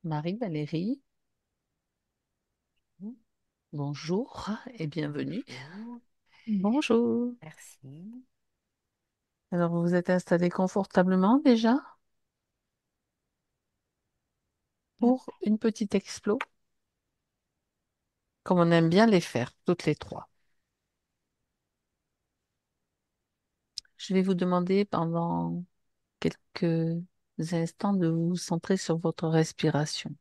Marie-Valérie, Mmh. bonjour et bienvenue. Bonjour, Bonjour. merci. Alors, vous vous êtes installé confortablement déjà Mmh. pour une petite explo, comme on aime bien les faire, toutes les trois. Je vais vous demander pendant quelques instants de vous centrer sur votre respiration.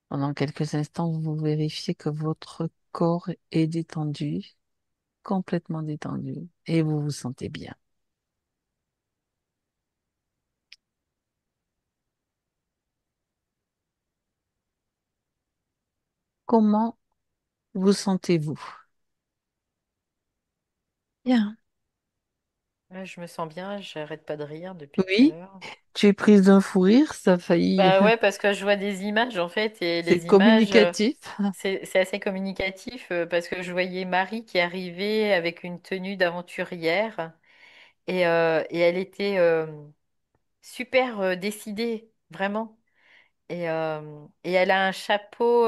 Pendant quelques instants, vous vérifiez que votre corps est détendu, complètement détendu, et vous vous sentez bien. Comment vous sentez-vous? Bien. Je me sens bien, j'arrête pas de rire depuis tout à Oui, l'heure. tu es prise d'un fou rire, ça a failli. Bah ouais, parce que je vois des images en fait, et C'est les images, communicatif. c'est assez communicatif parce que je voyais Marie qui arrivait avec une tenue d'aventurière et elle était super décidée, vraiment. Et elle a un chapeau,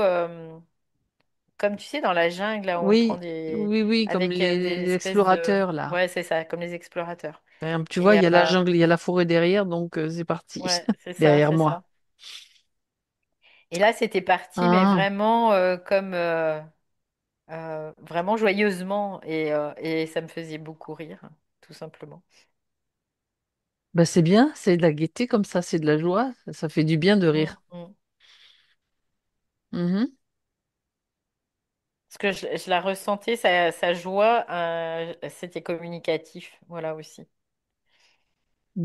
comme tu sais, dans la jungle, là où on prend Oui, des... oui, oui, comme avec des les espèces de... explorateurs là. Ouais, c'est ça, comme les explorateurs. Tu vois, Et il y a la jungle, il y a la forêt derrière, donc c'est parti. ouais, c'est ça, Derrière c'est moi. ça. Et là, c'était parti, mais Ah, vraiment comme vraiment joyeusement, et ça me faisait beaucoup rire, tout simplement. bah c'est bien, c'est de la gaieté comme ça, c'est de la joie, ça fait du bien de Mm, rire. mm. Mhm. Parce que je la ressentais, sa joie, c'était communicatif, voilà aussi.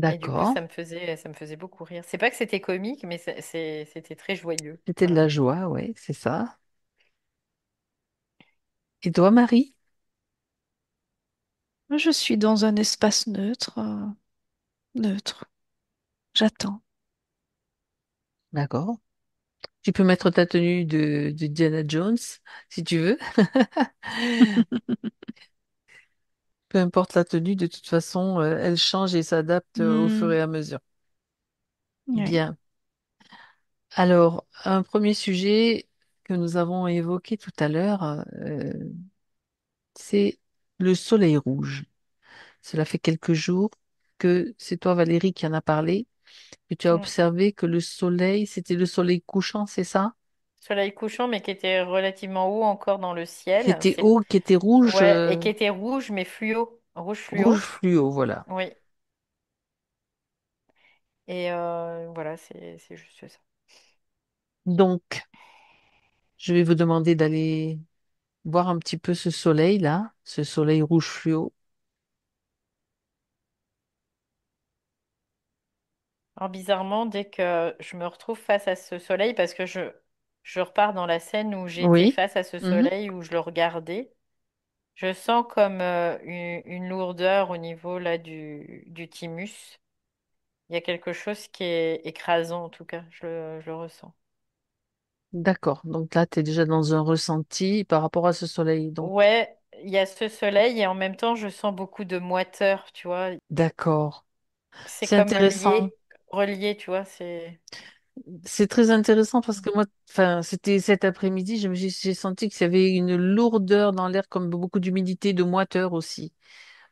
Et du coup, D'accord, ça me faisait beaucoup rire. C'est pas que c'était comique, mais c'était très joyeux. c'était de Voilà. la joie, oui, c'est ça. Et toi, Marie? Moi, je suis dans un espace neutre. Neutre. J'attends. D'accord. Tu peux mettre ta tenue de Diana Jones, si tu veux. Peu importe la tenue, de toute façon, elle change et s'adapte au fur Hmm, et à mesure. oui. Bien. Alors, un premier sujet que nous avons évoqué tout à l'heure, c'est le soleil rouge. Cela fait quelques jours que c'est toi, Valérie, qui en a parlé, que tu as Mm. observé que le soleil, c'était le soleil couchant, c'est ça? Soleil couchant, mais qui était relativement haut encore dans le Qui ciel. était haut, qui était rouge, Ouais, et qui était rouge, mais fluo. Rouge rouge fluo. fluo, voilà. Oui. Et voilà, c'est juste ça. Donc, je vais vous demander d'aller voir un petit peu ce soleil-là, ce soleil rouge fluo. Alors bizarrement, dès que je me retrouve face à ce soleil, parce que je repars dans la scène où j'étais Oui. face à ce Mhm. soleil, où je le regardais, je sens comme une lourdeur au niveau là du thymus. Il y a quelque chose qui est écrasant, en tout cas, je le ressens. D'accord. Donc là, tu es déjà dans un ressenti par rapport à ce soleil. Donc, Ouais, il y a ce soleil et en même temps, je sens beaucoup de moiteur, tu vois. d'accord. C'est C'est comme intéressant. relié, tu vois. C'est... C'est très intéressant parce que moi, enfin, c'était cet après-midi, j'ai senti qu'il y avait une lourdeur dans l'air, comme beaucoup d'humidité, de moiteur aussi.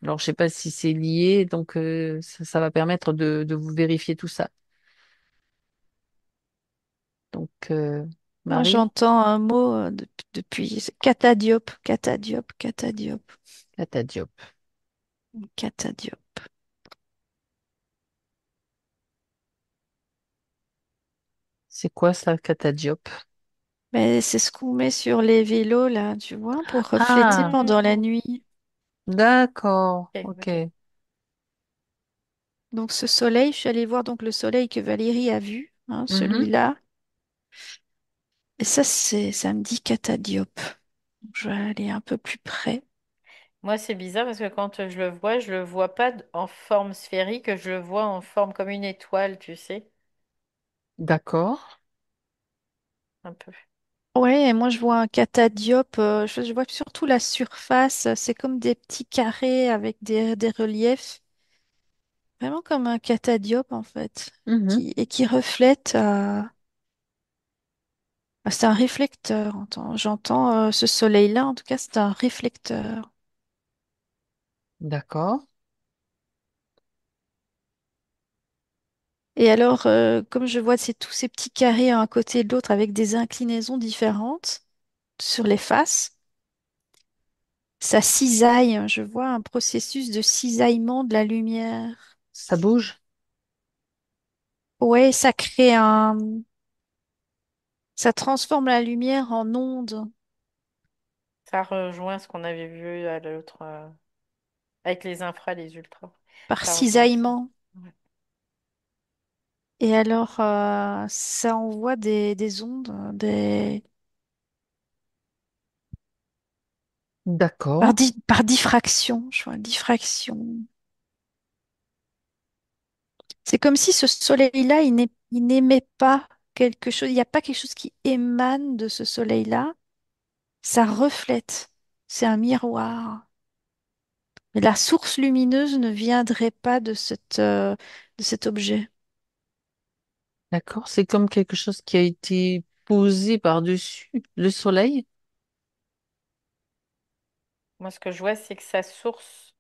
Alors, je sais pas si c'est lié, donc ça va permettre de vous vérifier tout ça. Donc, Moi, Marie, j'entends un mot depuis. C'est catadiope, catadiope, catadiope, Catadiop. catadiope. C'est quoi ça, catadiop? Mais c'est ce qu'on met sur les vélos, là, tu vois, pour refléter Ah, pendant la Hmm. nuit. d'accord. Ok, ok. Ok. Donc, ce soleil, je suis allée voir donc le soleil que Valérie a vu, hein, Mhm. celui-là. Et ça, ça me dit catadiope. Je vais aller un peu plus près. Moi, c'est bizarre parce que quand je le vois pas en forme sphérique, je le vois en forme comme une étoile, tu sais, D'accord. un peu. Ouais, et moi je vois un catadiope, je vois surtout la surface, c'est comme des petits carrés avec des reliefs. vraiment comme un catadiope en fait, Mhm. et qui reflète. C'est un réflecteur. J'entends ce soleil-là, en tout cas, c'est un réflecteur. D'accord. Et alors, comme je vois c'est tous ces petits carrés un à côté de l'autre avec des inclinaisons différentes sur les faces, ça cisaille. Je vois un processus de cisaillement de la lumière. Ça bouge? Ouais, ça transforme la lumière en onde Ça rejoint ce qu'on avait vu à l'autre, avec les infras, les ultras. par Ça rejoint ça. cisaillement. Ouais. Et alors, ça envoie des ondes, D'accord. par diffraction. Je vois diffraction. C'est comme si ce soleil-là, il n'émet pas quelque chose, il n'y a pas quelque chose qui émane de ce soleil-là, ça reflète, c'est un miroir. Mais la source lumineuse ne viendrait pas de cet objet. D'accord. C'est comme quelque chose qui a été posé par-dessus le soleil. Moi, ce que je vois, c'est que sa source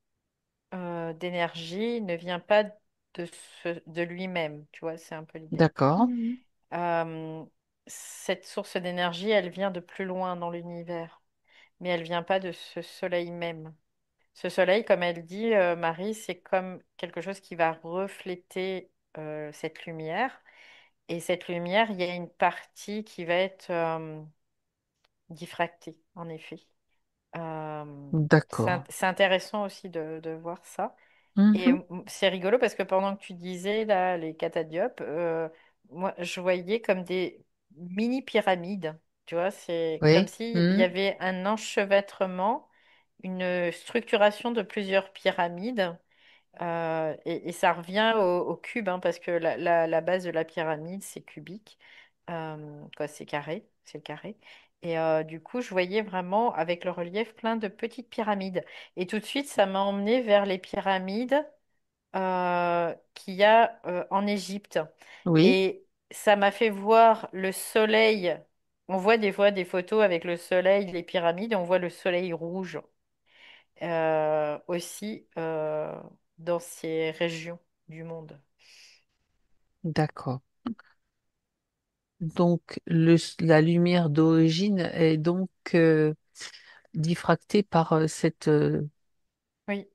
d'énergie ne vient pas de lui-même. Tu vois, c'est un peu l'idée. D'accord. Mhm. Euh, cette source d'énergie, elle vient de plus loin dans l'univers, mais elle vient pas de ce soleil même. Ce soleil, comme elle dit, Marie, c'est comme quelque chose qui va refléter cette lumière. Et cette lumière, il y a une partie qui va être diffractée, en effet. D'accord. C'est intéressant aussi de voir ça. Et Mhm. c'est rigolo parce que pendant que tu disais là, les catadiopes, moi je voyais comme des mini pyramides. Tu vois, c'est comme Oui. s'il y Mhm. avait un enchevêtrement, une structuration de plusieurs pyramides. Et ça revient au cube, hein, parce que la base de la pyramide, c'est cubique. Quoi, c'est carré, c'est le carré. Et du coup, je voyais vraiment avec le relief plein de petites pyramides. Et tout de suite, ça m'a emmené vers les pyramides qu'il y a en Égypte. Oui. Et ça m'a fait voir le soleil. On voit des fois des photos avec le soleil, les pyramides, et on voit le soleil rouge aussi dans ces régions du monde. D'accord. Donc, la lumière d'origine est donc diffractée par Oui.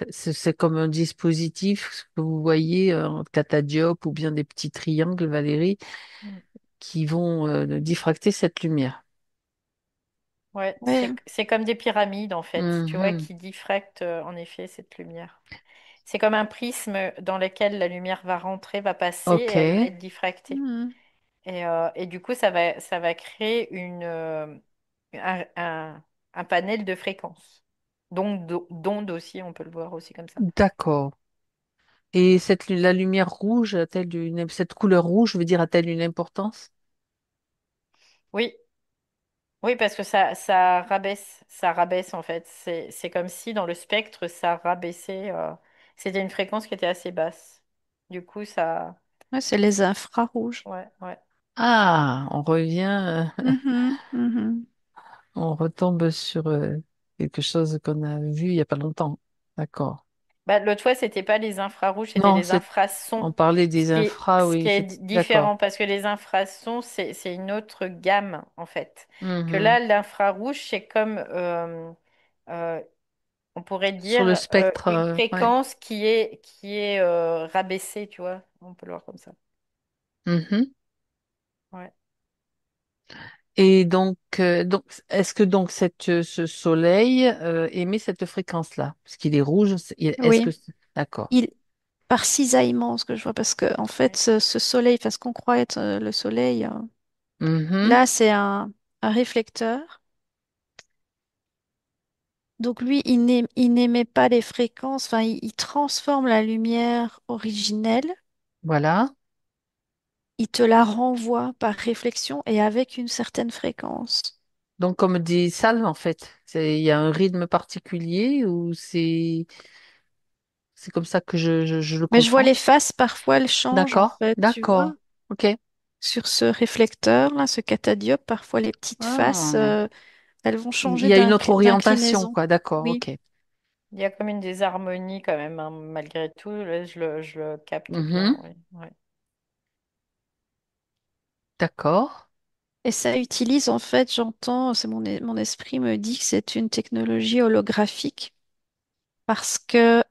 c'est comme un dispositif que vous voyez en catadiope ou bien des petits triangles, Valérie, Mm. qui vont diffracter cette lumière. Ouais, Ouais, c'est comme des pyramides en fait, tu vois, Mhm. qui diffractent en effet cette lumière. C'est comme un prisme dans lequel la lumière va rentrer, va passer, et Ok. elle va être diffractée. mhm. Et du coup, ça va créer un, un- un panel de fréquences. Donc, d'ondes aussi, on peut le voir aussi comme ça. D'accord. Et la lumière rouge cette couleur rouge, je veux dire, a-t-elle une importance? Oui, oui, parce que ça rabaisse en fait. C'est comme si dans le spectre, ça rabaissait. C'était une fréquence qui était assez basse. Du coup, ça. Ouais, c'est les infrarouges. Ouais, ouais. Ah, on revient, Mhm, mhm. on retombe sur quelque chose qu'on a vu il y a pas longtemps. D'accord. Bah, l'autre fois, c'était pas les infrarouges, c'était Non, les on infrasons. parlait des infras, Ce qui oui, est d'accord. différent, parce que les infrasons, c'est une autre gamme, en fait. Que Mhm. là, l'infrarouge, c'est comme, euh, on pourrait Sur le dire, spectre, une ouais. fréquence qui est rabaissée, tu vois. On peut le voir comme ça. Mhm. Ouais. Et donc, est-ce que donc ce soleil émet cette fréquence-là? Parce qu'il est rouge, est-ce que Oui, d'accord. il, par cisaillement, ce que je vois, parce que en fait, Ouais. ce soleil, parce qu'on croit être le soleil, Mhm. là, c'est un réflecteur. Donc lui, il n'émet pas les fréquences, enfin, il transforme la lumière originelle, Voilà. il te la renvoie par réflexion et avec une certaine fréquence. Donc, comme des salles, en fait, il y a un rythme particulier ou c'est... C'est comme ça que je le Mais je vois comprends. les faces, parfois elles changent en D'accord, fait, tu vois. d'accord. Ok. Sur ce réflecteur-là, ce catadiope, parfois les petites faces, Ah. elles vont Il changer y a une autre orientation, d'inclinaison. quoi. D'accord, Oui. ok. Il y a comme une désharmonie quand même, hein, malgré tout. Là, je le capte bien. Mhm. Oui, ouais. D'accord. Et ça utilise, en fait, j'entends, mon esprit me dit que c'est une technologie holographique parce que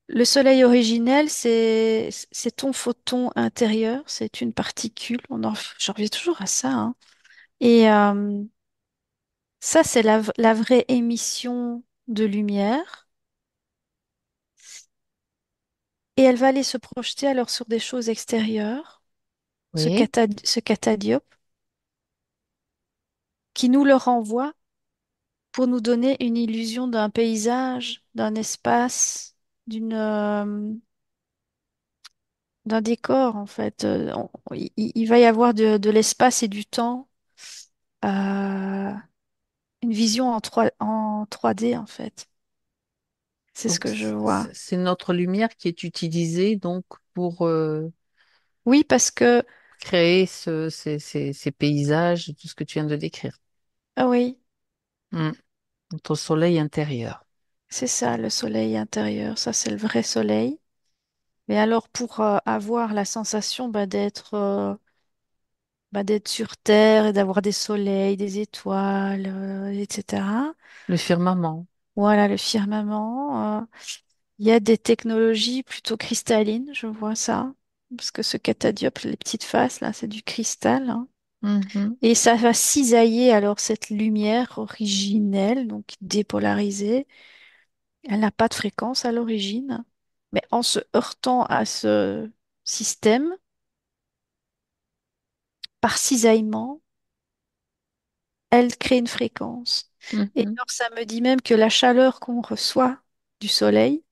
le soleil originel, c'est ton photon intérieur, c'est une particule. J'en reviens toujours à ça, hein. Et ça, c'est la vraie émission de lumière. Et elle va aller se projeter alors sur des choses extérieures, Oui. ce catadiope, qui nous le renvoie pour nous donner une illusion d'un paysage, d'un espace, d'un décor, en fait. Il va y avoir de l'espace et du temps, euh, une vision en 3D, en fait. C'est ce Donc, que je vois. c'est notre lumière qui est utilisée donc pour Oui, parce que, créer ces paysages, tout ce que tu viens de décrire. ah oui, Hmm. Notre soleil intérieur. c'est ça, le soleil intérieur. Ça, c'est le vrai soleil. Mais alors, pour avoir la sensation d'être sur Terre et d'avoir des soleils, des étoiles, etc. Le firmament. Voilà, le firmament. Il y a des technologies plutôt cristallines, je vois ça. Parce que ce catadiope, les petites faces, là, c'est du cristal, hein. Mhm. Et ça va cisailler alors cette lumière originelle, donc dépolarisée. Elle n'a pas de fréquence à l'origine. Mais en se heurtant à ce système, par cisaillement, elle crée une fréquence. Et Mhm. alors, ça me dit même que la chaleur qu'on reçoit du soleil,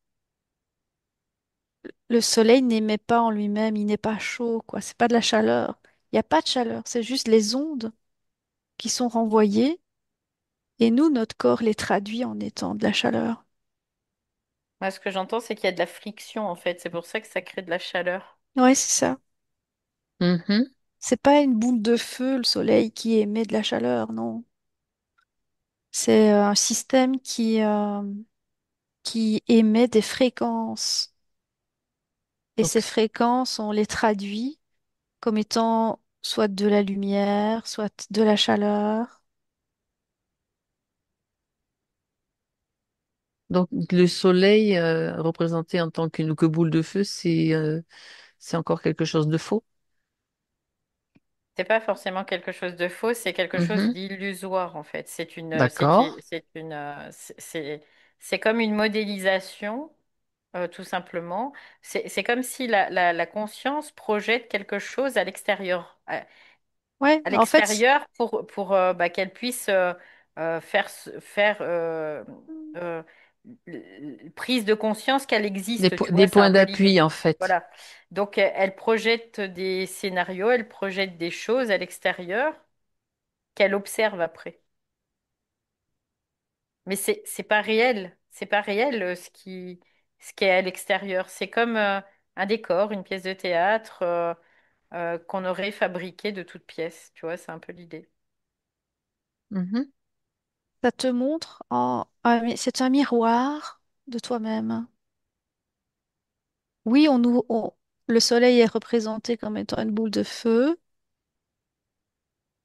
le soleil n'émet pas en lui-même, il n'est pas chaud, quoi. C'est pas de la chaleur. Il n'y a pas de chaleur, c'est juste les ondes qui sont renvoyées et nous, notre corps les traduit en étant de la chaleur. Moi, ce que j'entends, c'est qu'il y a de la friction en fait. C'est pour ça que ça crée de la chaleur. Ouais, c'est ça. Mhm. C'est pas une boule de feu, le soleil, qui émet de la chaleur, non. C'est un système qui émet des fréquences. Et Donc, ces fréquences, on les traduit comme étant soit de la lumière, soit de la chaleur. donc le soleil représenté en tant qu'une que boule de feu, c'est encore quelque chose de faux. C'est pas forcément quelque chose de faux, c'est quelque chose Mhm. d'illusoire en fait. D'accord. C'est comme une modélisation, tout simplement. C'est comme si la conscience projette quelque chose à l'extérieur. Ouais, À en fait, l'extérieur pour bah, qu'elle puisse faire euh, prise de conscience qu'elle existe, tu vois, Des c'est un points peu l'idée. d'appui, en fait. Voilà. Donc, elle projette des scénarios, elle projette des choses à l'extérieur qu'elle observe après. Mais c'est pas réel. C'est pas réel ce qui est à l'extérieur. C'est comme un décor, une pièce de théâtre qu'on aurait fabriqué de toutes pièces. Tu vois, c'est un peu l'idée. Mhm. ça te montre c'est un miroir de toi-même. Oui, le soleil est représenté comme étant une boule de feu,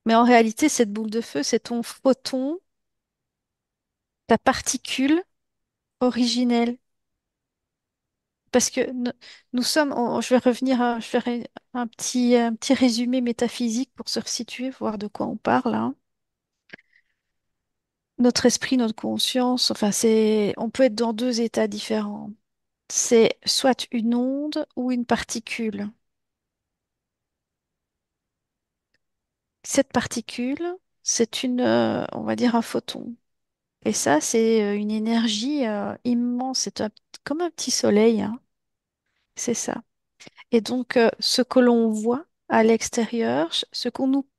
mais en réalité, cette boule de feu, c'est ton photon, ta particule originelle. Parce que nous sommes, je vais revenir je ferai un petit résumé métaphysique pour se resituer, voir de quoi on parle, hein. Notre esprit, notre conscience, enfin, on peut être dans deux états différents. C'est soit une onde ou une particule. Cette particule, on va dire un photon. Et ça, c'est une énergie immense. Comme un petit soleil, hein. C'est ça. Et donc, ce que l'on voit à l'extérieur,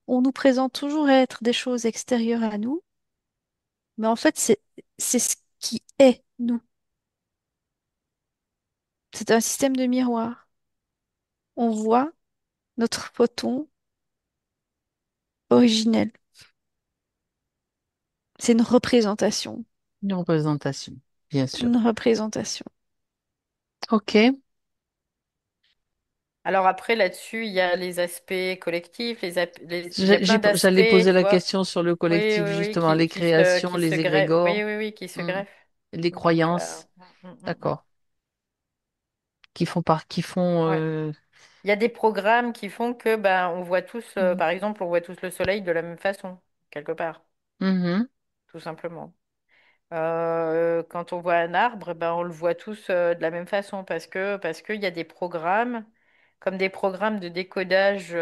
on nous présente toujours être des choses extérieures à nous, mais en fait, c'est ce qui est nous. C'est un système de miroir. On voit notre photon originel. C'est une représentation. Une représentation, bien sûr. Une représentation. Ok. Alors après, là-dessus, il y a les aspects collectifs, il y a plein J'allais d'aspects, poser tu la vois. question sur le Oui, collectif, oui, oui, justement, les créations, qui se les greffent. égrégores, Oui, oui, oui, qui se hmm, greffent. les Donc, croyances. mm. D'accord. Qui font, Ouais. Il y a des programmes qui font que ben on voit tous, mhm, par exemple, on voit tous le soleil de la même façon, quelque part, mhm, tout simplement. Quand on voit un arbre, ben on le voit tous de la même façon parce qu'il y a des programmes, comme des programmes de décodage,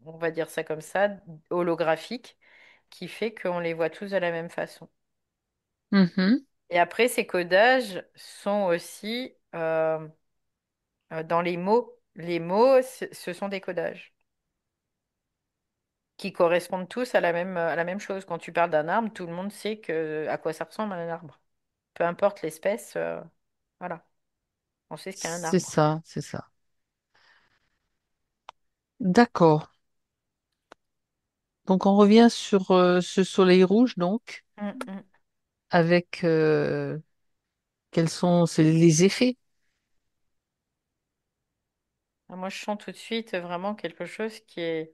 on va dire ça comme ça, holographique, qui fait qu'on les voit tous de la même façon. mhm. Et après, ces codages sont aussi dans les mots. Les mots, ce sont des codages qui correspondent tous à la même chose. Quand tu parles d'un arbre, tout le monde sait à quoi ça ressemble un arbre. Peu importe l'espèce, voilà, on sait ce qu'est un C'est arbre. ça, c'est ça. D'accord. Donc on revient sur ce soleil rouge, donc, Mm, mm. avec quels sont les effets? Ah, moi, je sens tout de suite vraiment quelque chose qui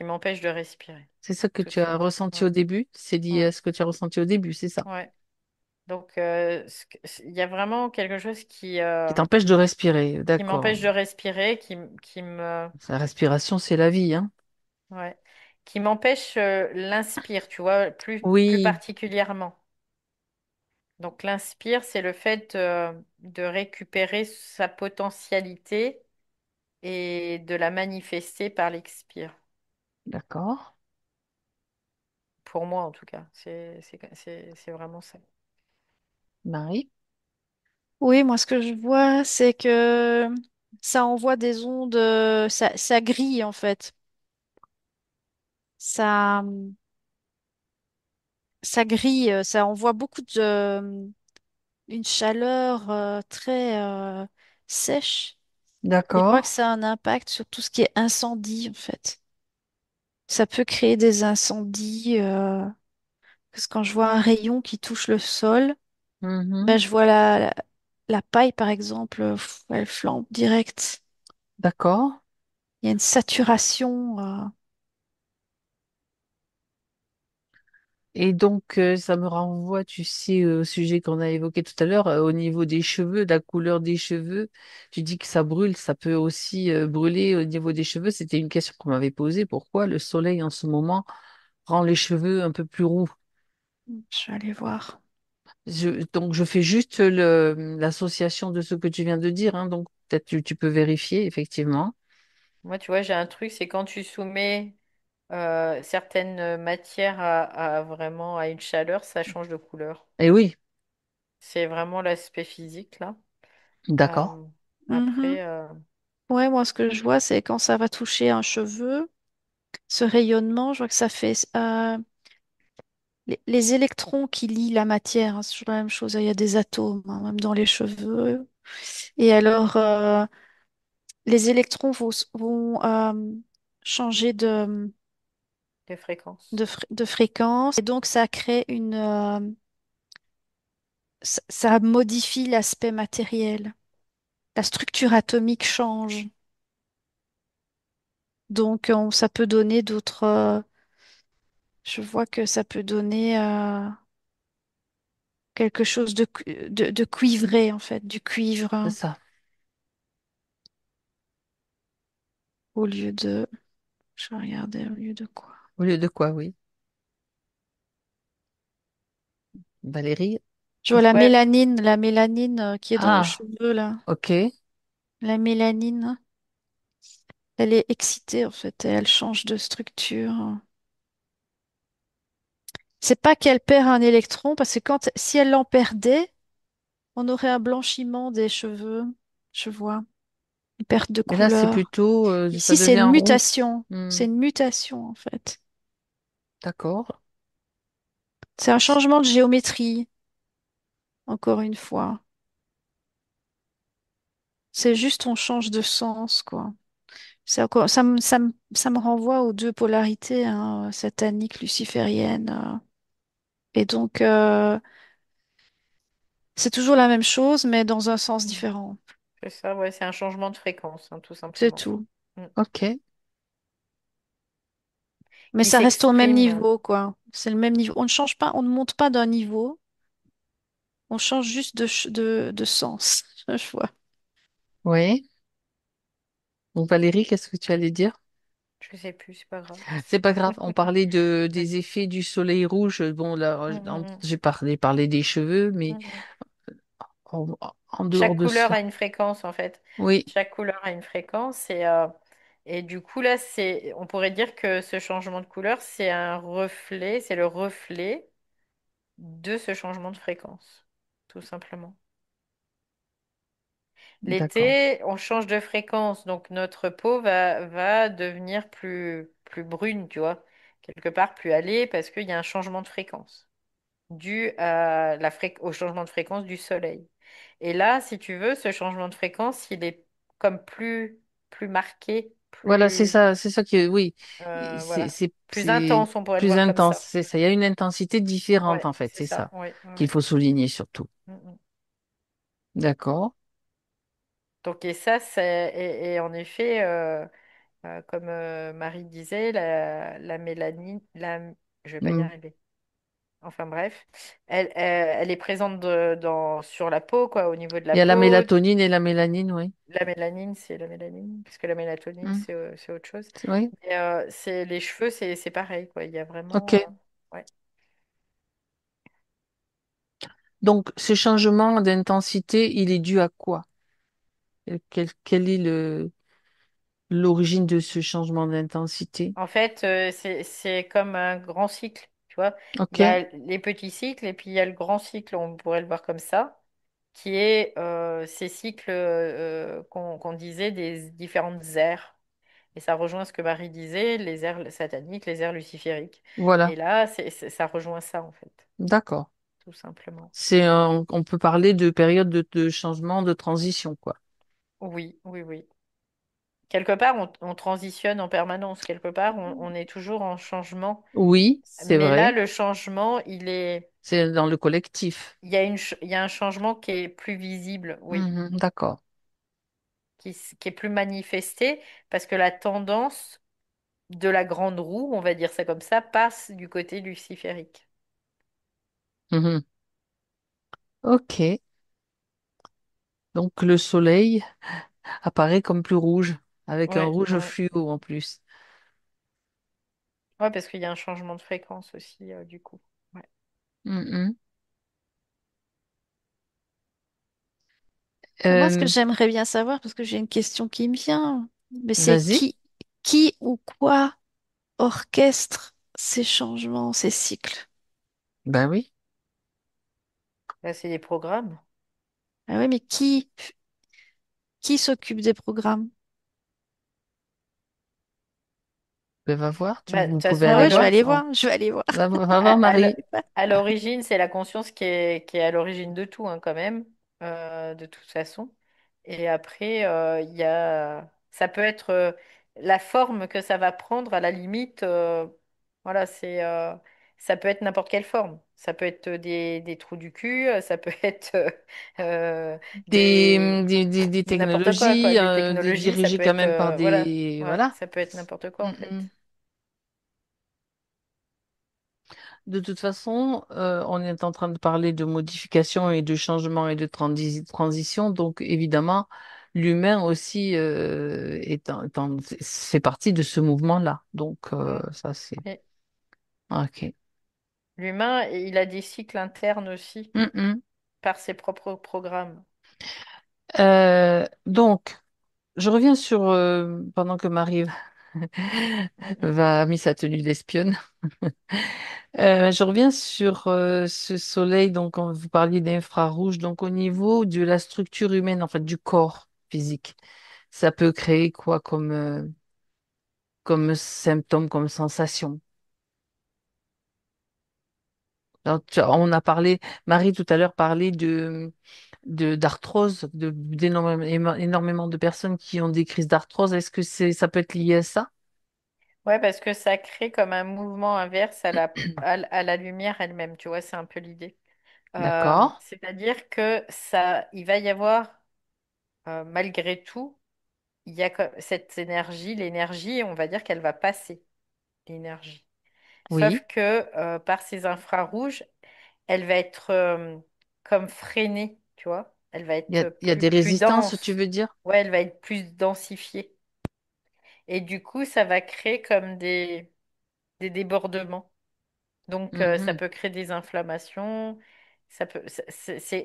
m'empêche de respirer. C'est ça que Tout de tu as suite. ressenti Ouais, au début? C'est lié ouais, à ce que tu as ressenti au début, c'est ça? ouais. Donc, il y a vraiment quelque chose Qui t'empêche de respirer, qui d'accord. m'empêche de respirer, La respiration, c'est la vie, hein? ouais, qui m'empêche l'inspire, tu vois, plus Oui, particulièrement. Donc, l'inspire, c'est le fait de récupérer sa potentialité et de la manifester par l'expire. d'accord. Pour moi, en tout cas, c'est vraiment ça. Marie? Oui, moi, ce que je vois, c'est que ça envoie des ondes, ça grille, en fait. Ça, ça grille, ça envoie beaucoup une chaleur très sèche. Et je crois D'accord. que ça a un impact sur tout ce qui est incendie, en fait. Ça peut créer des incendies, parce que quand je vois un rayon qui touche le sol, ben, Mhm. je vois la paille, par exemple, elle flambe direct. D'accord. Il y a une saturation. Et donc, ça me renvoie, tu sais, au sujet qu'on a évoqué tout à l'heure, au niveau des cheveux, de la couleur des cheveux. Tu dis que ça brûle, ça peut aussi brûler au niveau des cheveux. C'était une question qu'on m'avait posée. Pourquoi le soleil en ce moment rend les cheveux un peu plus roux? Je vais aller voir. Donc, je fais juste l'association de ce que tu viens de dire, hein. Donc, peut-être tu peux vérifier, effectivement. Moi, tu vois, j'ai un truc, c'est quand tu soumets certaines matières vraiment à une chaleur, ça change de couleur. Eh oui, C'est vraiment l'aspect physique, là. d'accord. Euh, Mhm. après, Ouais, moi, ce que je vois, c'est quand ça va toucher un cheveu, ce rayonnement, je vois que ça fait les électrons qui lient la matière, hein, c'est toujours la même chose. Il y a des atomes, hein, même dans les cheveux. Et alors, les électrons vont changer les fréquences. de fréquence. Et donc, ça crée ça modifie l'aspect matériel. La structure atomique change. Donc, ça peut donner d'autres. Je vois que ça peut donner quelque chose de cuivré, en fait, du cuivre, C'est hein, ça. au lieu de. Je vais regarder au lieu de quoi. Au lieu de quoi, oui. Valérie? Je vois Ouais, la mélanine qui est dans le Ah, cheveu, là. ok. La mélanine, elle est excitée, en fait, et elle change de structure. C'est pas qu'elle perd un électron, parce que si elle en perdait, on aurait un blanchiment des cheveux, je vois, une perte de Mais là, c'est couleur. plutôt, ça Ici, c'est une devient roux. mutation. Hmm, C'est une mutation, en fait. d'accord. C'est un changement de géométrie, encore une fois. C'est juste on change de sens, quoi. Ça me renvoie aux deux polarités, hein, satanique, luciférienne. Et donc, c'est toujours la même chose, mais dans un sens Mm. différent. C'est ça, ouais, c'est un changement de fréquence, hein, tout C'est simplement. tout. Mm. Ok. Mais Qui ça reste au même s'exprime. niveau, quoi. C'est le même niveau. On ne change pas, on ne monte pas d'un niveau, on change juste de sens. Je vois. Oui. Donc Valérie, qu'est-ce que tu allais dire? Je sais plus, c'est pas grave. C'est pas grave. On parlait des effets du soleil rouge. Bon, là, Mm, mm, mm. j'ai parlé des cheveux, mais Mm, mm. en, en dehors Chaque de couleur ça. a une fréquence en fait. Oui, Chaque couleur a une fréquence et du coup là on pourrait dire que ce changement de couleur c'est un reflet, c'est le reflet de ce changement de fréquence, tout simplement. d'accord. L'été, on change de fréquence, donc notre peau va devenir plus brune, tu vois, quelque part plus allée parce qu'il y a un changement de fréquence dû à au changement de fréquence du soleil. Et là, si tu veux, ce changement de fréquence, il est comme plus marqué, Voilà, plus, c'est ça qui, oui, voilà, plus c'est intense, on pourrait le plus voir comme intense, ça. c'est ça. Il y a une intensité différente Ouais, en fait, c'est c'est ça, ça oui, ouais, qu'il ouais. faut souligner surtout. Mm, mm. D'accord. Donc, et ça, et en effet, comme Marie disait, la mélanine, je vais pas y Mm. arriver. Enfin bref, elle est présente sur la peau, quoi, au niveau de Il la y a la peau. mélatonine et la mélanine, oui. La mélanine, c'est la mélanine, parce que la mélatonine, Mm. c'est autre chose. Oui. Mais c'est les cheveux, c'est pareil, quoi. Il y a Ok. vraiment, ouais. Donc, ce changement d'intensité, il est dû à quoi? Quel est l'origine de ce changement d'intensité? En fait, c'est comme un grand cycle, tu vois. Il Ok. y a les petits cycles et puis il y a le grand cycle, on pourrait le voir comme ça, qui est ces cycles qu'on disait des différentes ères. Et ça rejoint ce que Marie disait, les ères sataniques, les ères lucifériques. Et Voilà. là, ça rejoint ça, en fait, D'accord. tout simplement. On peut parler de période de changement, de transition, quoi. Oui, oui, oui. Quelque part, on transitionne en permanence. Quelque part, on est toujours en changement. Oui, c'est Mais là, vrai. le changement, C'est dans le collectif. il y a un changement qui est plus visible, oui, Mhm, d'accord. qui est plus manifesté parce que la tendance de la grande roue, on va dire ça comme ça, passe du côté luciférique. Mhm. Ok. Donc le soleil apparaît comme plus rouge, avec un Ouais, rouge ouais. fluo en plus. Ouais, parce qu'il y a un changement de fréquence aussi, du coup. Ouais. Mhm. Moi, ce que Euh, j'aimerais bien savoir, parce que j'ai une question qui me vient, mais c'est vas-y. qui ou quoi orchestre ces changements, ces cycles? Ben oui. Là, c'est des programmes. Ah oui, mais qui s'occupe des programmes? Ben, va voir. Bah, de Vous toute pouvez façon, Ah aller ouais, je vais voir. aller voir, je vais aller voir. Va voir à, Marie. à l'origine, c'est la conscience qui est à l'origine de tout, hein, quand même, de toute façon. Et après, ça peut être la forme que ça va prendre, à la limite, voilà, ça peut être n'importe quelle forme. Ça peut être des trous du cul, ça peut être Des n'importe quoi, technologies, des technologies, ça dirigées peut quand être, même par voilà, des... ouais, Voilà. ça peut être n'importe quoi, en Mhm. fait. De toute façon, on est en train de parler de modification et de changement et de transition. Donc, évidemment, l'humain aussi fait partie de ce mouvement-là. Donc, Mm. ça, c'est... Et OK. l'humain, il a des cycles internes aussi. Mhm. Par ses propres programmes. Donc, je reviens sur, pendant que Marie Mm, mm. va a mis sa tenue d'espionne. Je reviens sur ce soleil, donc quand vous parliez d'infrarouge, donc au niveau de la structure humaine, en fait, du corps physique, ça peut créer quoi comme symptôme, comme sensation? On a parlé, Marie tout à l'heure parlait d'arthrose, énormément de personnes qui ont des crises d'arthrose. Est-ce que ça peut être lié à ça? Ouais, parce que ça crée comme un mouvement inverse à la lumière elle-même, tu vois, c'est un peu l'idée. D'accord. C'est-à-dire que ça, il va y avoir, malgré tout, il y a cette énergie, l'énergie, on va dire qu'elle va passer, l'énergie. Sauf Oui. que par ces infrarouges, elle va être comme freinée, tu vois. Elle va être Il y a des plus résistances, tu dense. veux dire? Ouais, elle va être plus densifiée. Et du coup, ça va créer comme des débordements. Donc, ça Mhm. peut créer des inflammations.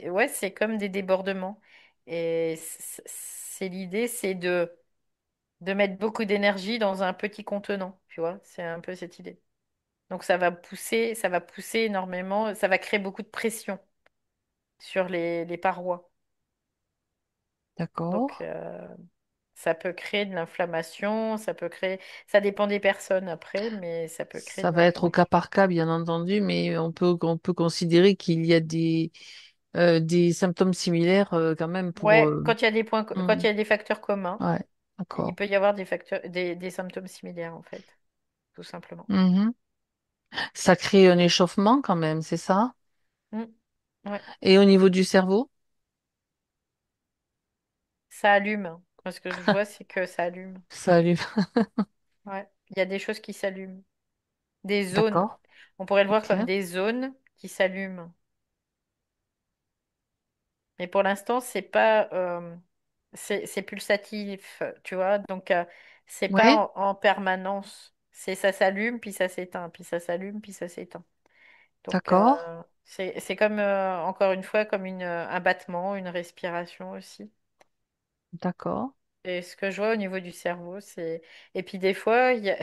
Ouais, c'est comme des débordements. Et c'est l'idée, c'est de mettre beaucoup d'énergie dans un petit contenant, tu vois. C'est un peu cette idée. Donc, ça va pousser énormément. Ça va créer beaucoup de pression sur les parois. D'accord. Donc, ça peut créer de l'inflammation, ça dépend des personnes après, mais ça peut créer Ça de va être au cas l'inflammation. par cas, bien entendu, mais on peut considérer qu'il y a des symptômes similaires quand même pour... Ouais, quand il y a des points, quand il hmm, y a des facteurs communs, ouais, il d'accord. peut y avoir des symptômes similaires en fait, tout simplement. Mhm. Ça crée un échauffement quand même, c'est ça? Mm. Ouais, Et au niveau du cerveau? ça allume. Moi, ce que je vois, c'est que ça allume. Ça allume. Ouais, il y a des choses qui s'allument, des zones. D'accord. On pourrait le voir Ok. comme des zones qui s'allument. Mais pour l'instant, c'est pas, c'est pulsatif, tu vois. Donc, c'est pas Oui, en permanence. C'est ça s'allume, puis ça s'éteint, puis ça s'allume, puis ça s'éteint. Donc, d'accord. c'est comme, encore une fois, comme un battement, une respiration aussi. D'accord. Et ce que je vois au niveau du cerveau, c'est... Et puis des fois, il y a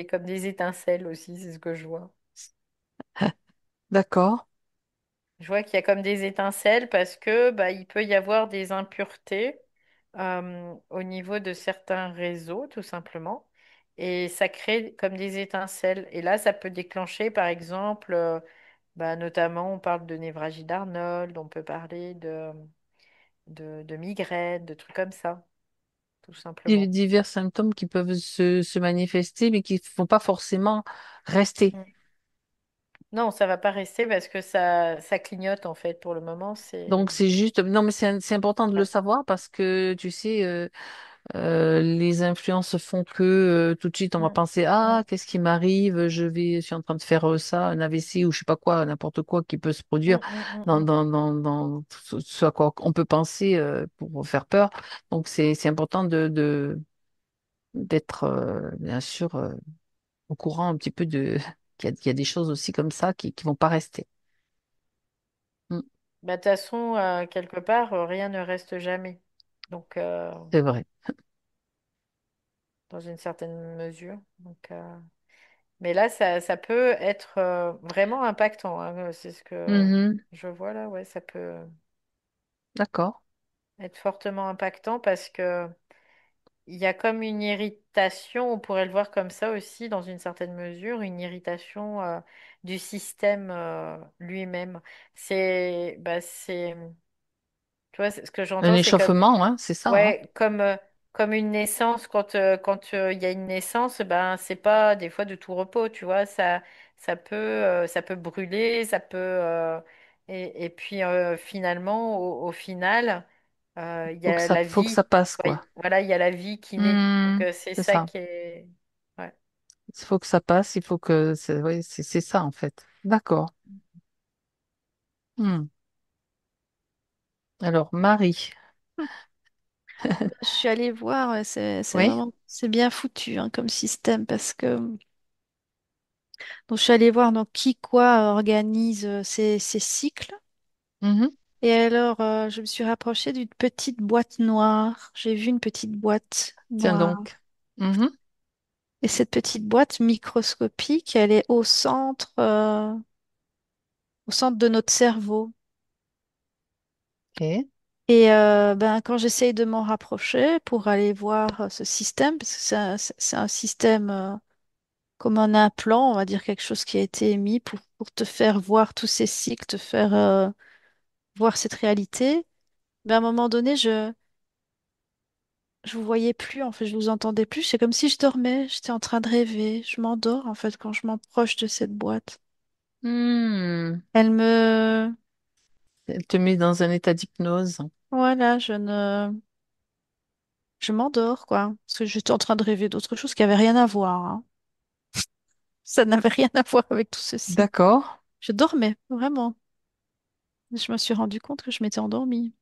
comme des étincelles aussi, c'est ce que je vois. D'accord. Je vois qu'il y a comme des étincelles parce que bah, il peut y avoir des impuretés au niveau de certains réseaux, tout simplement. Et ça crée comme des étincelles. Et là, ça peut déclencher, par exemple, bah, notamment, on parle de névragie d'Arnold, on peut parler de migraine, de trucs comme ça, tout simplement. Divers symptômes qui peuvent se manifester, mais qui ne vont pas forcément rester. Mm. Non, ça va pas rester parce que ça clignote en fait pour le moment. Donc c'est juste, non mais c'est important de le Ouais. savoir parce que tu sais, les influences font que tout de suite on va Mm, penser, mm, ah qu'est-ce qui m'arrive, je suis en train de faire ça, un AVC ou je sais pas quoi, n'importe quoi qui peut se produire mm, mm, mm, mm. dans ce à quoi on peut penser pour faire peur. Donc c'est important d'être bien sûr au courant un petit peu de qu'il y a des choses aussi comme ça qui vont pas rester. Mm, Bah, de toute façon, quelque part, rien ne reste jamais. Donc, c'est vrai. dans une certaine mesure. Donc, mais là, ça peut être vraiment impactant, hein. C'est ce que Mhm, je vois là. Ouais, ça peut d'accord. être fortement impactant parce que il y a comme une irritation, on pourrait le voir comme ça aussi, dans une certaine mesure, une irritation du système lui-même. Tu vois, ce que Un j'entends, c'est comme échauffement, hein, c'est ça, hein. ouais, comme une naissance, quand il y a une naissance, ben c'est pas des fois de tout repos, tu vois, ça peut brûler, et puis finalement, au final, il y a la Faut que ça vie, passe, quoi. ouais, voilà, il y a la vie qui naît. Donc Hmm, c'est c'est ça ça. qui est, ouais. Il faut que ça passe, il faut que ouais, c'est ça en fait. D'accord. Hmm. Alors, Marie. Je suis allée voir, c'est Oui. vraiment, c'est bien foutu hein, comme système parce que donc je suis allée voir donc qui quoi organise ces cycles. Mhm. Et alors, je me suis rapprochée d'une petite boîte noire. J'ai vu une petite boîte Tiens noire. donc. Mhm. Et cette petite boîte microscopique, elle est au centre de notre cerveau. Ok. Et ben, quand j'essaye de m'en rapprocher pour aller voir ce système, parce que c'est un système comme un implant, on va dire quelque chose qui a été émis pour te faire voir tous ces cycles, te faire voir cette réalité. Mais à un moment donné, je vous voyais plus, en fait, je vous entendais plus. C'est comme si je dormais, j'étais en train de rêver. Je m'endors, en fait, quand je m'approche de cette boîte. Hmm. Elle me... Elle te met dans un état d'hypnose. Voilà, je ne... Je m'endors, quoi. Parce que j'étais en train de rêver d'autre chose qui avait rien à voir, hein. Ça n'avait rien à voir avec tout ceci. D'accord. Je dormais, vraiment. Je me suis rendu compte que je m'étais endormie.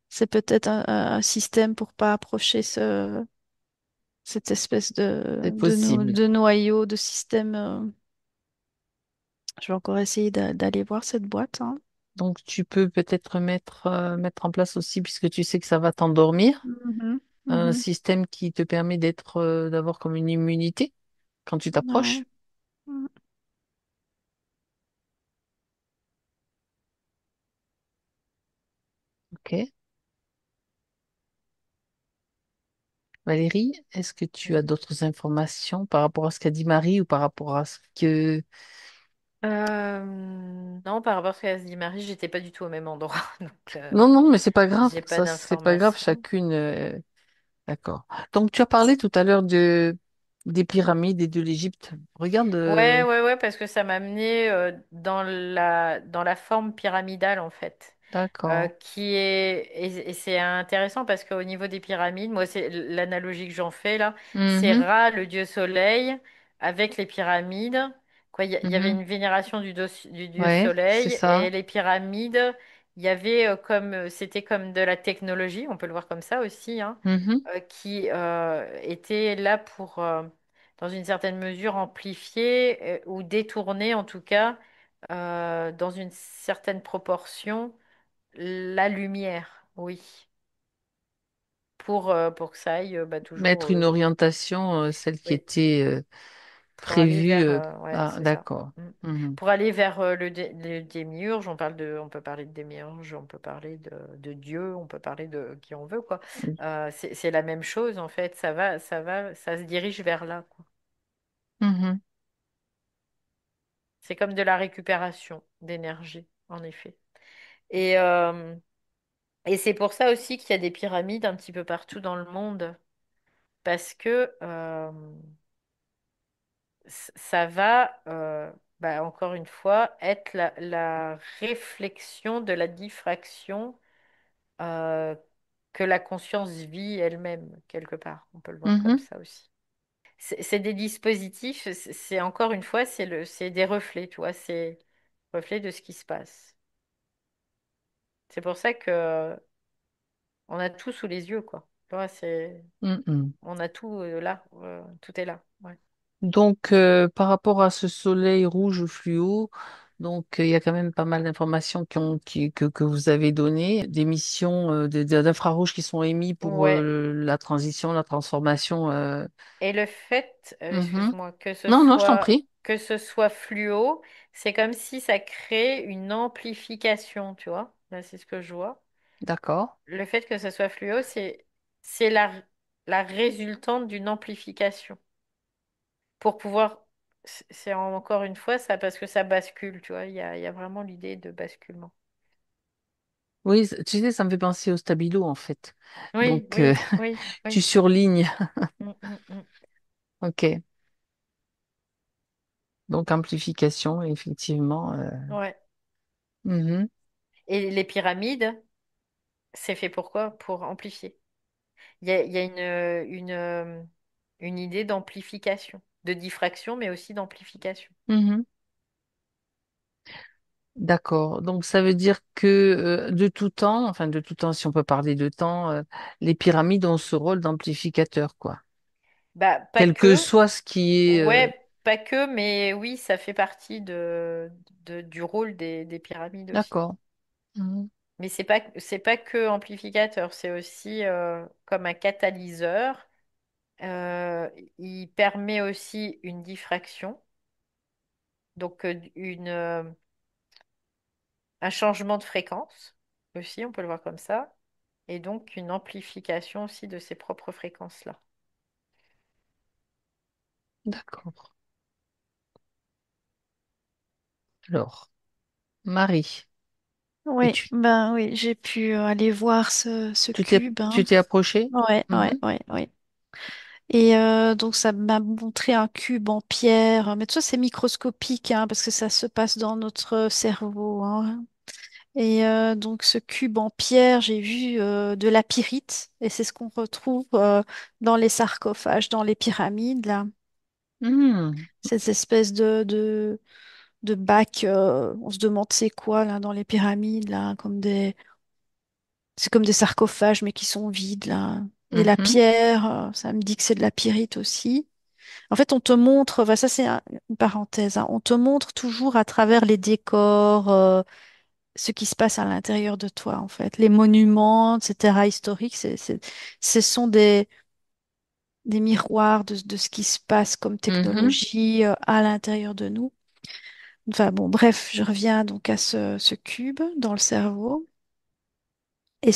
C'est peut-être un système pour pas approcher cette espèce C'est possible. de noyau, de système. Je vais encore essayer d'aller voir cette boîte, hein. Donc, tu peux peut-être mettre en place aussi, puisque tu sais que ça va t'endormir, Mhm, un mhm. système qui te permet d'avoir comme une immunité quand tu Ouais. t'approches. Mm. Ok. Valérie, est-ce que tu as Mhm. d'autres informations par rapport à ce qu'a dit Marie ou par rapport à ce que... Non, par rapport à ce qu'elle se dit Marie, j'étais pas du tout au même endroit, donc Non, non, mais c'est pas grave. j'ai pas Ça, c'est pas grave. d'informations. Chacune. D'accord. Donc, tu as parlé tout à l'heure des pyramides et de l'Égypte. Regarde. Ouais, ouais, ouais, parce que ça m'a amené dans la forme pyramidale en fait. D'accord. Qui est et c'est intéressant parce qu'au niveau des pyramides, moi c'est l'analogie que j'en fais là, c'est Mhm, Ra, le dieu soleil, avec les pyramides. Quoi, il y avait mhm. une vénération du dieu Ouais, c'est soleil ça. et les pyramides, il y avait c'était comme de la technologie, on peut le voir comme ça aussi, hein, Mhm, qui était là pour, dans une certaine mesure, amplifier ou détourner en tout cas, dans une certaine proportion la lumière, oui, pour que ça aille bah, toujours, mettre une orientation, celle qui oui, était pour aller prévue. vers, ouais, Ah, c'est ça. d'accord. Mm. Mhm, Pour aller vers le démiurge, on peut parler de démiurge, on peut parler de Dieu, on peut parler de qui on veut, quoi. C'est la même chose, en fait, ça se dirige vers là, quoi. mhm, C'est comme de la récupération d'énergie, en effet. Et, euh, et c'est pour ça aussi qu'il y a des pyramides un petit peu partout dans le monde, parce que ça va, bah, encore une fois, être la réflexion de la diffraction euh, que la conscience vit elle-même, quelque part. On peut le voir comme mhm, ça aussi. C'est des dispositifs, c'est encore une fois, c'est des reflets, tu vois, c'est reflets de ce qui se passe. C'est pour ça que on a tout sous les yeux, quoi. Tu vois, mhm. on a tout là, tout est là. Ouais. Donc, par rapport à ce soleil rouge fluo, donc il y a quand même pas mal d'informations que vous avez données, des missions d'infrarouges qui sont émis pour Ouais. la transition, la transformation. Et le fait, Mhm. excuse-moi, Non, non, je t'en prie. que ce soit fluo, c'est comme si ça crée une amplification, tu vois. Là, c'est ce que je vois. D'accord. Le fait que ce soit fluo, c'est la résultante d'une amplification. Pour pouvoir, c'est encore une fois ça parce que ça bascule, tu vois. Il y a vraiment l'idée de basculement. Oui, tu sais, ça me fait penser au stabilo en fait. Oui, Donc, oui, oui, tu oui. surlignes. Mm, mm, mm. Ok. Donc, amplification, effectivement. Ouais. Mhm, Et les pyramides, c'est fait pour quoi? Pour amplifier. Il y a une idée d'amplification, de diffraction, mais aussi d'amplification. mhm. D'accord. Donc ça veut dire que de tout temps, enfin de tout temps, si on peut parler de temps, les pyramides ont ce rôle d'amplificateur, quoi. Bah, pas Quel que que, soit ce qui est. ouais, pas que, mais oui, ça fait partie du rôle des pyramides aussi. D'accord. Mhm. Mais c'est pas que amplificateur, c'est aussi comme un catalyseur. Euh, il permet aussi une diffraction, donc un changement de fréquence aussi, on peut le voir comme ça, et donc une amplification aussi de ses propres fréquences-là. D'accord. Alors, Marie. Et Oui, ben oui, j'ai pu aller voir ce cube, tu hein. t'es approché? Ouais, ouais, Mhm, ouais, ouais. Et donc ça m'a montré un cube en pierre, mais tout ça c'est microscopique, hein, parce que ça se passe dans notre cerveau, hein. Et donc ce cube en pierre, j'ai vu de la pyrite, et c'est ce qu'on retrouve dans les sarcophages, dans les pyramides, là. mhm, Ces espèces de bacs, on se demande c'est quoi là dans les pyramides, là, c'est comme des sarcophages, mais qui sont vides, là. Et la mhm, pierre, ça me dit que c'est de la pyrite aussi. En fait, on te montre, enfin, ça c'est une parenthèse, hein, on te montre toujours à travers les décors, ce qui se passe à l'intérieur de toi, en fait. Les monuments, etc., historiques, ce sont des miroirs de ce qui se passe comme mhm. technologie, à l'intérieur de nous. Enfin bon, bref, je reviens donc à ce cube dans le cerveau. Et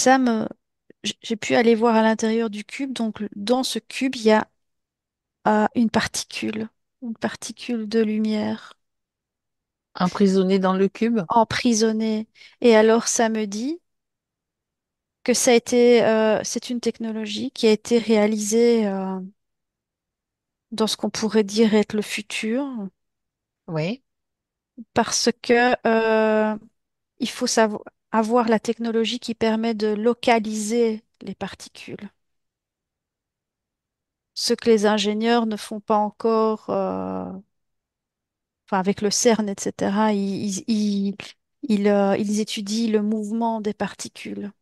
j'ai pu aller voir à l'intérieur du cube. Donc, dans ce cube, il y a une particule de lumière Emprisonné dans le cube? emprisonnée. Et alors, ça me dit que c'est une technologie qui a été réalisée dans ce qu'on pourrait dire être le futur, Oui. parce que il faut avoir la technologie qui permet de localiser les particules. Ce que les ingénieurs ne font pas encore, enfin avec le CERN, etc., ils étudient le mouvement des particules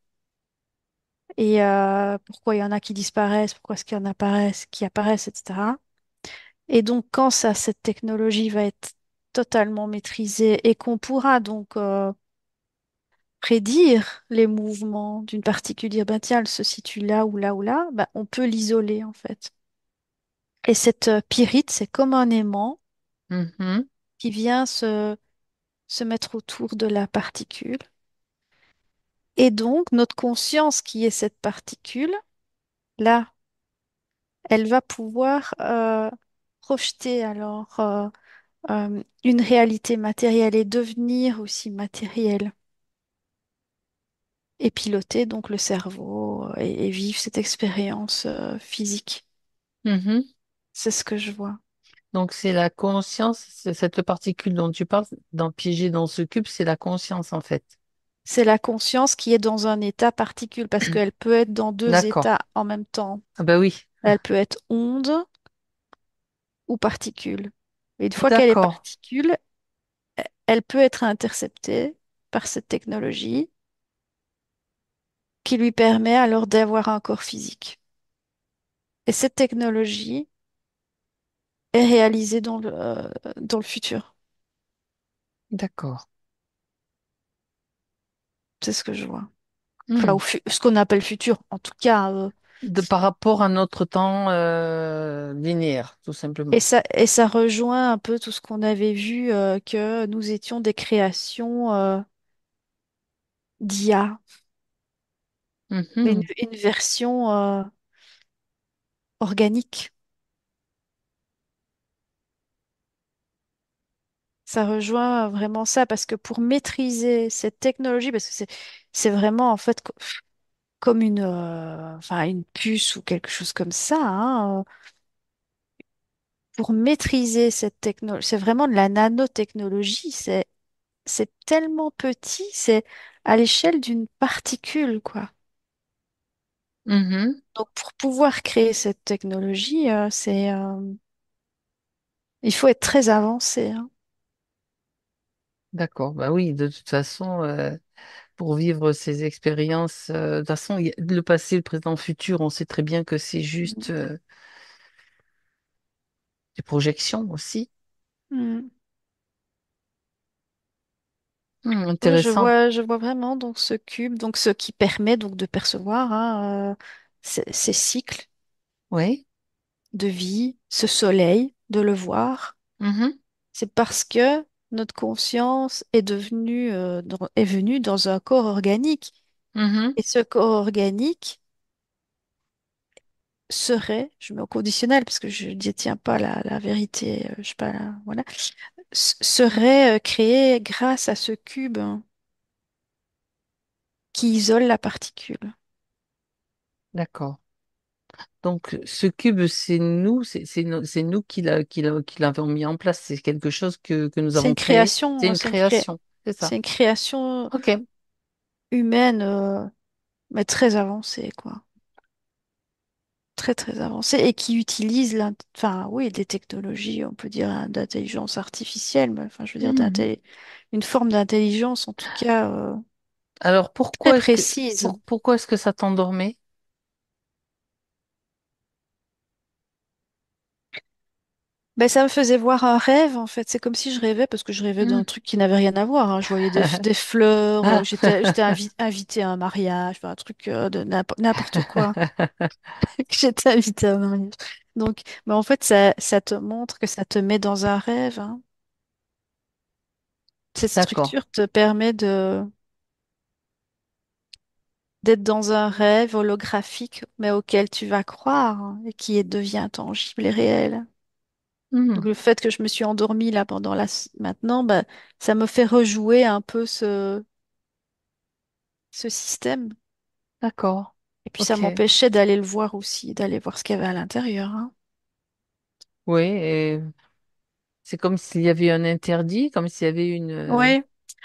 et pourquoi il y en a qui disparaissent, pourquoi est-ce qu'il y en apparaissent, qui apparaissent, etc. Et donc, quand cette technologie va être totalement maîtrisée et qu'on pourra donc prédire les mouvements d'une particule, dire, ben, tiens, elle se situe là ou là ou là, ben, on peut l'isoler en fait. Et cette pyrite, c'est comme un aimant Mhm. qui vient se mettre autour de la particule. Et donc, notre conscience, qui est cette particule, là, elle va pouvoir projeter alors une réalité matérielle et devenir aussi matérielle. Et piloter donc le cerveau et vivre cette expérience physique. Mhm. C'est ce que je vois. Donc c'est la conscience, c'est cette particule dont tu parles, piégée dans ce cube, c'est la conscience en fait. C'est la conscience qui est dans un état particule parce qu'elle peut être dans deux D'accord. états en même temps. Ah bah oui. Elle peut être onde ou particule. Et une fois qu'elle est D'accord. particule, elle peut être interceptée par cette technologie qui lui permet alors d'avoir un corps physique. Et cette technologie est réalisée dans le futur. D'accord. C'est ce que je vois. Enfin, Hmm. ce qu'on appelle futur. En tout cas, Par rapport à notre temps linéaire, tout simplement. et ça rejoint un peu tout ce qu'on avait vu, que nous étions des créations d'IA, Mhm. une version organique. Ça rejoint vraiment ça parce que pour maîtriser cette technologie, parce que c'est vraiment en fait comme enfin une puce ou quelque chose comme ça, hein, pour maîtriser cette technologie, c'est vraiment de la nanotechnologie. C'est tellement petit, c'est à l'échelle d'une particule, quoi. Mhm. Donc, pour pouvoir créer cette technologie, il faut être très avancé, hein. D'accord. Bah oui, de toute façon, pour vivre ces expériences, de toute façon, le passé, le présent, le futur, on sait très bien que c'est juste des projections aussi. Mm. Oui, Intéressant. je vois vraiment donc ce cube, donc ce qui permet donc de percevoir, hein, ces cycles Oui. de vie, ce soleil, de le voir. Mhm. C'est parce que notre conscience est est venue dans un corps organique. Mhm. Et ce corps organique serait, je mets au conditionnel parce que je ne détiens pas la vérité, je sais pas, voilà, serait créé grâce à ce cube, hein. qui isole la particule. D'accord. Donc, ce cube, c'est nous, c'est nous qui l'avons mis en place. C'est quelque chose que nous C'est avons une créé. C'est création, une création. C'est ça. c'est une création OK. humaine, mais très avancée, quoi. Très, très avancée et qui utilise, enfin, oui, des technologies, on peut dire, d'intelligence artificielle, mais enfin, je veux dire, Mhm. une forme d'intelligence, en tout cas, Alors, très précise. pourquoi est-ce que ça t'endormait? Ben, ça me faisait voir un rêve, en fait. C'est comme si je rêvais, parce que je rêvais d'un Hmm. truc qui n'avait rien à voir, hein. Je voyais des fleurs, Ah. j'étais invitée à un mariage, enfin, un truc de n'importe quoi. J'étais invitée à un mariage. Donc, mais en fait, ça te montre que ça te met dans un rêve, hein. Cette D'accord. structure te permet d'être dans un rêve holographique, mais auquel tu vas croire, hein, et devient tangible et réel. Donc Hmm. le fait que je me suis endormie là pendant maintenant, bah, ça me fait rejouer un peu ce système. D'accord. Et puis ça OK. m'empêchait d'aller le voir aussi, d'aller voir ce qu'il y avait à l'intérieur, hein. Oui, et c'est comme s'il y avait un interdit, comme s'il y avait une... Oui.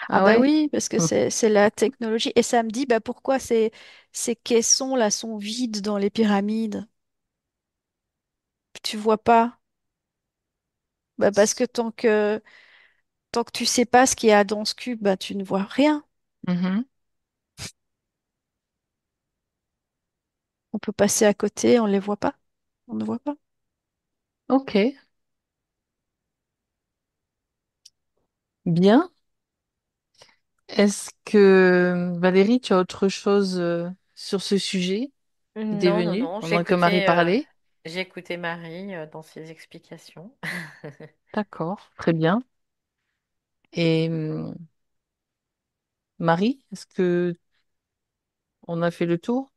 Ah Ah bah ouais? oui, parce que c'est la technologie. Et ça me dit bah pourquoi ces caissons là sont vides dans les pyramides. Tu vois pas? Bah parce que tant que tu sais pas ce qu'il y a dans ce cube, bah tu ne vois rien. Mhm. On peut passer à côté, on les voit pas. On ne voit pas. OK. Bien. Est-ce que, Valérie, tu as autre chose sur ce sujet qui t'est Non, non, venu non, pendant que Marie parlait? j'ai écouté Marie dans ses explications. D'accord. Très bien. Et Marie, est-ce que on a fait le tour?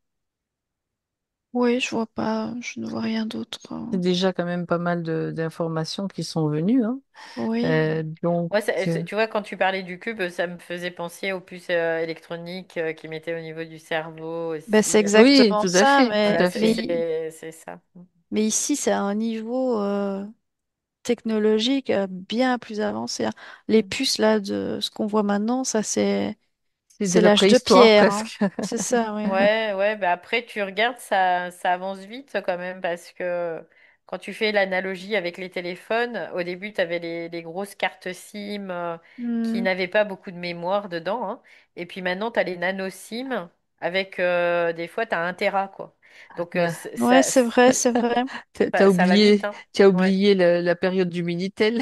Oui, je vois pas, je ne vois rien d'autre. C'est déjà quand même pas mal d'informations qui sont venues, hein. Oui, Donc, Moi, tu vois, quand tu parlais du cube, ça me faisait penser aux puces électroniques qui mettaient au niveau du cerveau ben, c'est aussi. oui, exactement tout à ça, fait, tout à fait. C'est ça. mais ici, c'est à un niveau technologique bien plus avancé, hein. Les puces, là, de ce qu'on voit maintenant, ça, C'est de c'est la l'âge de préhistoire pierre, hein. presque. C'est ça, oui. Ouais, ouais, bah après tu regardes, ça avance vite quand même parce que quand tu fais l'analogie avec les téléphones, au début tu avais les grosses cartes SIM qui Hmm. n'avaient pas beaucoup de mémoire dedans, hein. Et puis maintenant tu as les nano SIM avec des fois tu as 1 Tera quoi. Donc Ouais. Ouais, c'est vrai, c'est vrai. ça va vite, hein. Tu as Ouais. oublié la période du Minitel.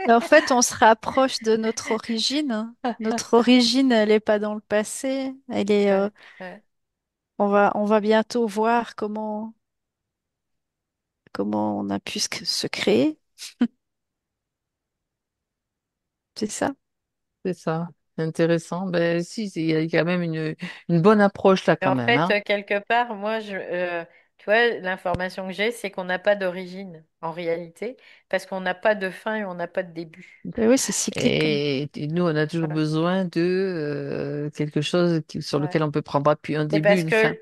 En fait, on se rapproche de notre origine, hein. Notre origine, elle n'est pas dans le passé. Ouais, ouais. On va bientôt voir comment on a pu se créer. C'est ça? C'est ça. C'est intéressant. Ben si, il y a quand même une bonne approche là Mais quand en même, fait, hein. quelque part, tu vois, l'information que j'ai, c'est qu'on n'a pas d'origine en réalité, parce qu'on n'a pas de fin et on n'a pas de début. Ben oui, c'est cyclique. Et nous, on a toujours Voilà. besoin de quelque chose sur Ouais. lequel on peut prendre appui, un Mais début, une fin.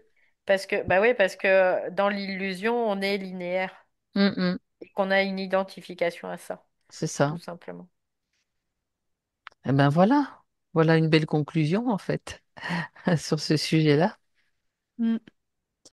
bah oui, parce que dans l'illusion, on est linéaire Hum, hum. et qu'on a une identification à ça, C'est ça. tout simplement. Eh ben voilà. Voilà une belle conclusion en fait sur ce sujet-là. Mm.